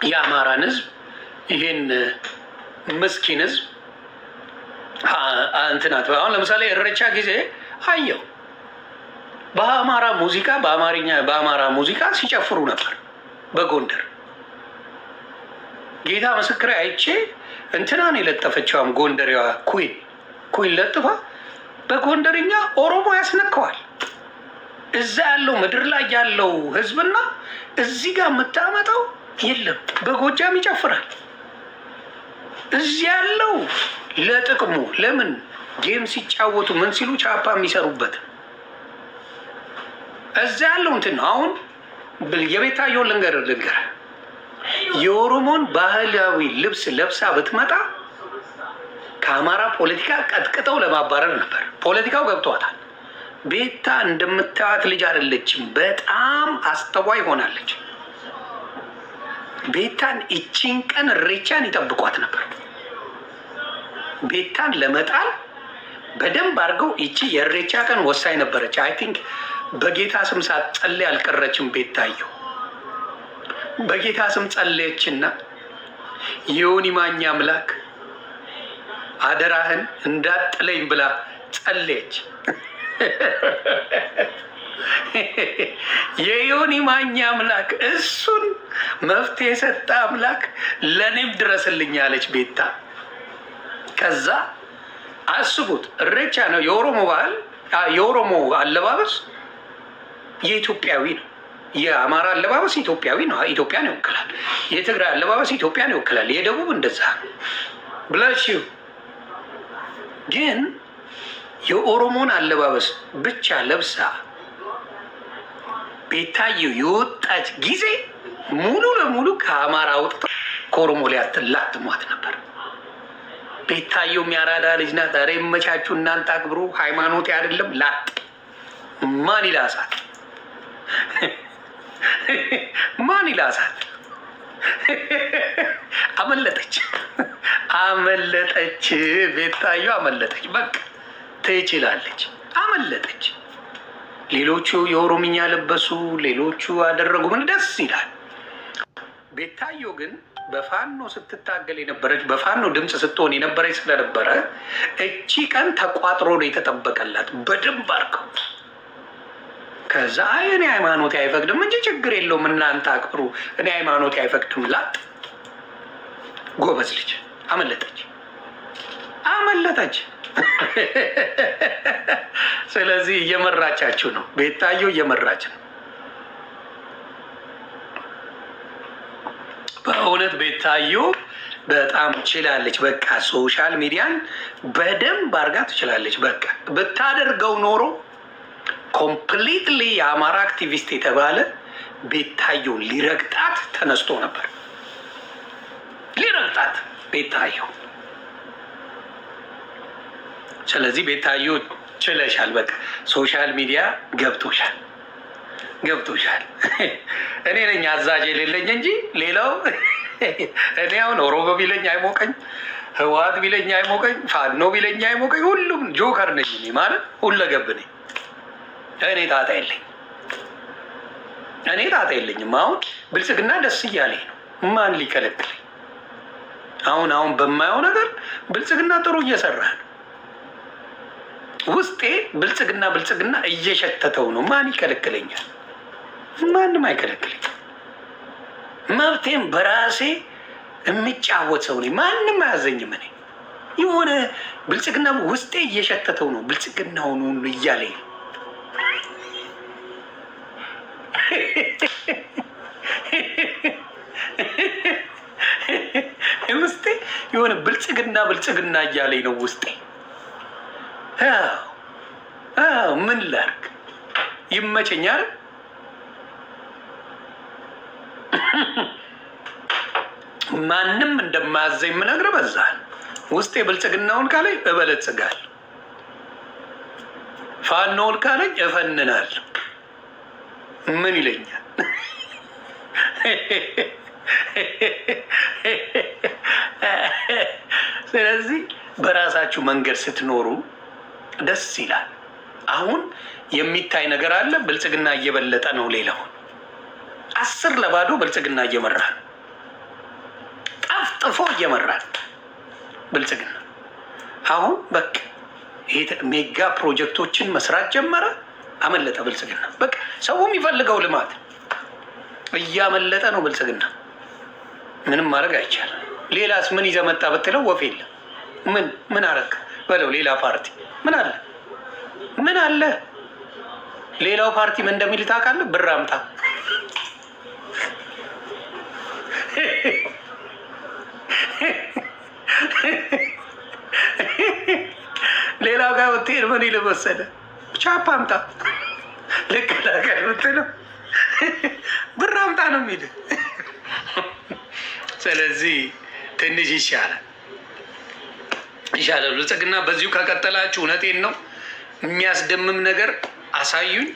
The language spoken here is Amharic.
የአማራን ህዝብ ይሄን ምስኪን ህዝብ እንትናት አሁን ለምሳሌ እረቻ ጊዜ አየው በአማራ ሙዚቃ በአማራ ሙዚቃ ሲጨፍሩ ነበር በጎንደር። ጌታ ምስክሬ አይቼ እንትናን የለጠፈችውም ጎንደሬዋ ኩን ለጥፋ በጎንደርኛ ኦሮሞ ያስነካዋል። እዛ ያለው ምድር ላይ ያለው ህዝብና እዚህ ጋር የምታመጣው የለም። በጎጃም ይጨፍራል። እዚህ ያለው ለጥቅሙ ለምን ጌም ሲጫወቱ ምን ሲሉ ቻፓ የሚሰሩበት እዛ ያለው እንትን ነው። አሁን የቤታየውን ልንገር የኦሮሞን ባህላዊ ልብስ ለብሳ ብትመጣ ከአማራ ፖለቲካ ቀጥቅጠው ለማባረር ነበር። ፖለቲካው ገብቷታል። ቤታ እንደምታዩት ልጅ አይደለችም። በጣም አስተዋይ ሆናለች። ቤታን እቺን ቀን እሬቻን ይጠብቋት ነበር። ቤታን ለመጣል በደንብ አድርገው እቺ የእሬቻ ቀን ወሳኝ ነበረች። አይ ቲንክ በጌታ ስም ሳትጸልይ አልቀረችም። ቤታየው በጌታ ስም ጸለየችና የዮኒ ማኛ አምላክ አደራህን እንዳጥለኝ ብላ ጸለየች። የዮኒ ማኛ አምላክ እሱን መፍትሄ የሰጠ አምላክ ለእኔም ድረስልኝ አለች ቤታ። ከዛ አስቡት እሬቻ ነው የኦሮሞ ባህል፣ የኦሮሞ አለባበስ የኢትዮጵያዊ ነው። የአማራ አለባበስ ኢትዮጵያዊ ነው፣ ኢትዮጵያን ይወክላል። የትግራይ አለባበስ ኢትዮጵያን ይወክላል። የደቡብ እንደዛ ብላችሁ ግን የኦሮሞን አለባበስ ብቻ ለብሳ ቤታየው የወጣች ጊዜ ሙሉ ለሙሉ ከአማራ ወጥታ ከኦሮሞ ላይ ላትሟት ነበር። ቤታየው የሚያራዳ ልጅ ናት። ኧረ ይመቻችሁ እናንተ አክብሩ። ሃይማኖት አይደለም ላጥ ማን ይላሳል? ማን ይላሳል? አመለጠች። ቤታየው አመለጠች። በቃ ትችላለች። አመለጠች። ሌሎቹ የኦሮምኛ ለበሱ፣ ሌሎቹ አደረጉ። ምን ደስ ይላል። ቤታየው ግን በፋኖ ስትታገል የነበረች በፋኖ ድምፅ ስትሆን የነበረች ስለነበረ እቺ ቀን ተቋጥሮ ነው የተጠበቀላት በደንብ አድርገው። ከዛ እኔ ሃይማኖቴ አይፈቅድም እንጂ ችግር የለውም እናንተ አክብሩ፣ እኔ ሃይማኖቴ አይፈቅድም ላጥ ጎበዝ ልጅ አመለጠች። ስለዚህ እየመራቻችሁ ነው። ቤታየው እየመራች ነው። በእውነት ቤታየው በጣም ችላለች። በቃ ሶሻል ሚዲያን በደንብ አድርጋ ትችላለች። በቃ ብታደርገው ኖሮ ኮምፕሊትሊ የአማራ አክቲቪስት የተባለ ቤታየው ሊረግጣት ተነስቶ ነበር። ሊረግጣት ቤታየው። ስለዚህ ቤታየው ችለሻል። በቃ ሶሻል ሚዲያ ገብቶሻል። እኔ ነኝ አዛዥ የሌለኝ እንጂ ሌላው እኔ አሁን ኦሮሞ ቢለኝ አይሞቀኝ፣ ህወሓት ቢለኝ አይሞቀኝ፣ ፋኖ ቢለኝ አይሞቀኝ። ሁሉም ጆከር ነኝ እኔ ማለት ሁለገብ ነኝ። እኔ ጣጣ የለኝም። አሁን ብልጽግና ደስ እያለኝ ነው። ማን ሊከለክለኝ? አሁን በማየው ነገር ብልጽግና ጥሩ እየሰራ ነው። ውስጤ ብልጽግና እየሸተተው ነው። ማን ይከለክለኛል? ማንም አይከለክለኝ። መብቴም በራሴ የሚጫወት ሰው ነኝ። ማንም አያዘኝም። እኔ የሆነ ብልጽግና ውስጤ እየሸተተው ነው። ብልጽግናውን ሁሉ እያለኝ ነው። ውስጤ የሆነ ብልጽግና እያለኝ ነው ውስጤ። ምን ላድርግ? ይመቸኛል። ማንም እንደማያዘኝ የምነግርህ በዛ ውስጤ ብልጽግናውን ካለኝ እበለጽጋለሁ፣ ፋኖውን ካለኝ እፈንናለሁ። ምን ይለኛል? ስለዚህ በራሳችሁ መንገድ ስትኖሩ ደስ ይላል። አሁን የሚታይ ነገር አለ። ብልጽግና እየበለጠ ነው። ሌላውን 10-0 ብልጽግና እየመራ ነው። ቀልጥፎ እየመራል ብልጽግና። አሁን በቃ ይሄ ሜጋ ፕሮጀክቶችን መስራት ጀመረ። አመለጠ ብልጽግና። በቃ ሰው የሚፈልገው ልማት እያመለጠ ነው ብልጽግና። ምንም ማድረግ አይቻልም። ሌላስ ምን ይዘህ መጣ ብትለው ወፍ የለም። ምን አረግ በለው። ሌላ ፓርቲ ምን አለ? ምን አለ? ሌላው ፓርቲ ምን እንደሚል ታውቃለህ? ብር አምጣ። ሌላው ጋር ብትሄድ ምን ይልህ መሰለህ? ቻፕ አምጣ። ልክ ላቀል ብትለው ብር አምጣ ነው የሚልህ። ስለዚህ ትንሽ ይሻላል። ብልጽግና በዚሁ ከቀጠላችሁ እውነቴን ነው የሚያስደምም ነገር አሳዩኝ።